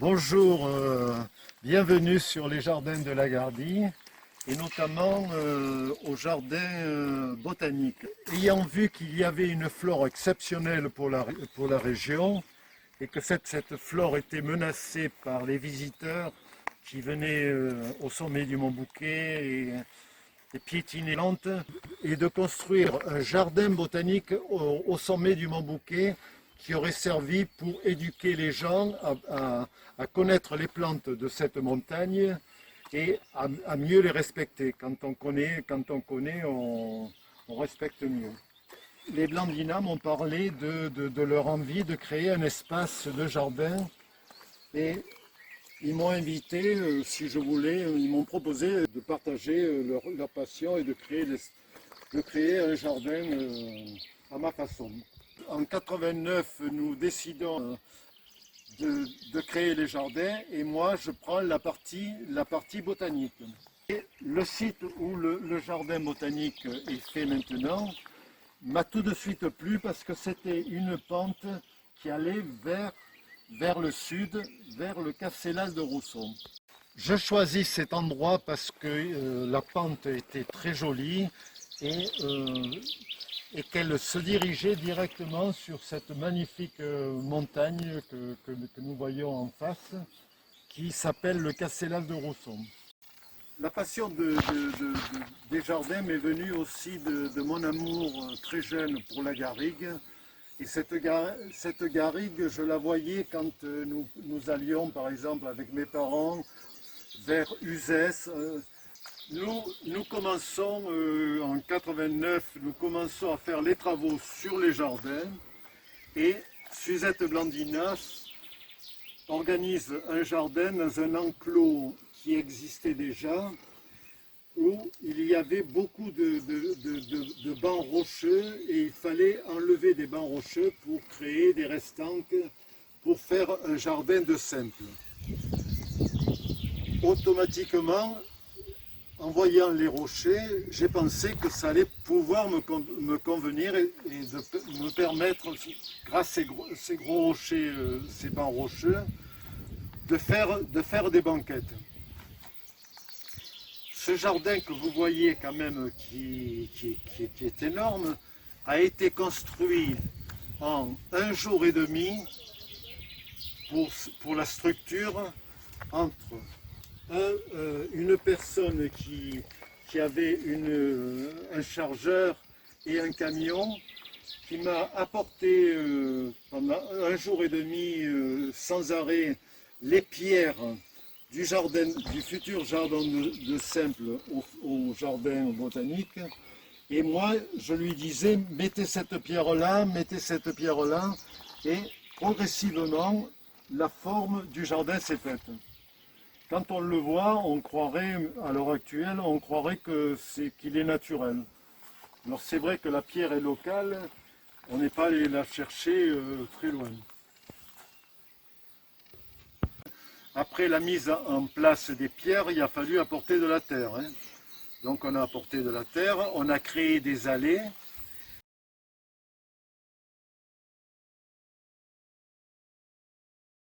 Bonjour, bienvenue sur les jardins de la Gardie et notamment au jardin botanique. Ayant vu qu'il y avait une flore exceptionnelle pour la région et que cette flore était menacée par les visiteurs qui venaient au sommet du Mont Bouquet et piétiner Nantes, et de construire un jardin botanique au sommet du Mont Bouquet qui aurait servi pour éduquer les gens à connaître les plantes de cette montagne et à mieux les respecter. Quand on connaît, on respecte mieux. Les Blandina m'ont parlé de leur envie de créer un espace de jardin et ils m'ont invité, si je voulais, ils m'ont proposé de partager leur passion et de créer un jardin à ma façon. En 89, nous décidons de créer les jardins et moi je prends la partie botanique. Et le site où le jardin botanique est fait maintenant m'a tout de suite plu parce que c'était une pente qui allait vers le sud, vers le Casselas de Rousson. Je choisis cet endroit parce que la pente était très jolie et qu'elle se dirigeait directement sur cette magnifique montagne que nous voyons en face, qui s'appelle le Casselas de Rousson. La passion des jardins m'est venue aussi de mon amour très jeune pour la garrigue. Et cette garrigue, je la voyais quand nous allions, par exemple, avec mes parents, vers Uzès. Nous commençons en 89, nous commençons à faire les travaux sur les jardins et Suzette Blandinas organise un jardin dans un enclos qui existait déjà, où il y avait beaucoup de bancs rocheux et il fallait enlever des bancs rocheux pour créer des restanques, pour faire un jardin de simple. Automatiquement, en voyant les rochers, j'ai pensé que ça allait pouvoir me convenir et de me permettre, grâce à ces gros rochers, ces bancs rocheux, de faire des banquettes. Ce jardin que vous voyez quand même, qui est énorme, a été construit en 1 jour et demi pour la structure entre une personne qui avait un chargeur et un camion qui m'a apporté pendant 1 jour et demi sans arrêt les pierres du futur jardin de simple au jardin botanique. Et moi, je lui disais, mettez cette pierre-là, et progressivement, la forme du jardin s'est faite. Quand on le voit, on croirait, à l'heure actuelle, qu'il est naturel. Alors c'est vrai que la pierre est locale, on n'est pas allé la chercher très loin. Après la mise en place des pierres, il a fallu apporter de la terre. Donc on a apporté de la terre, on a créé des allées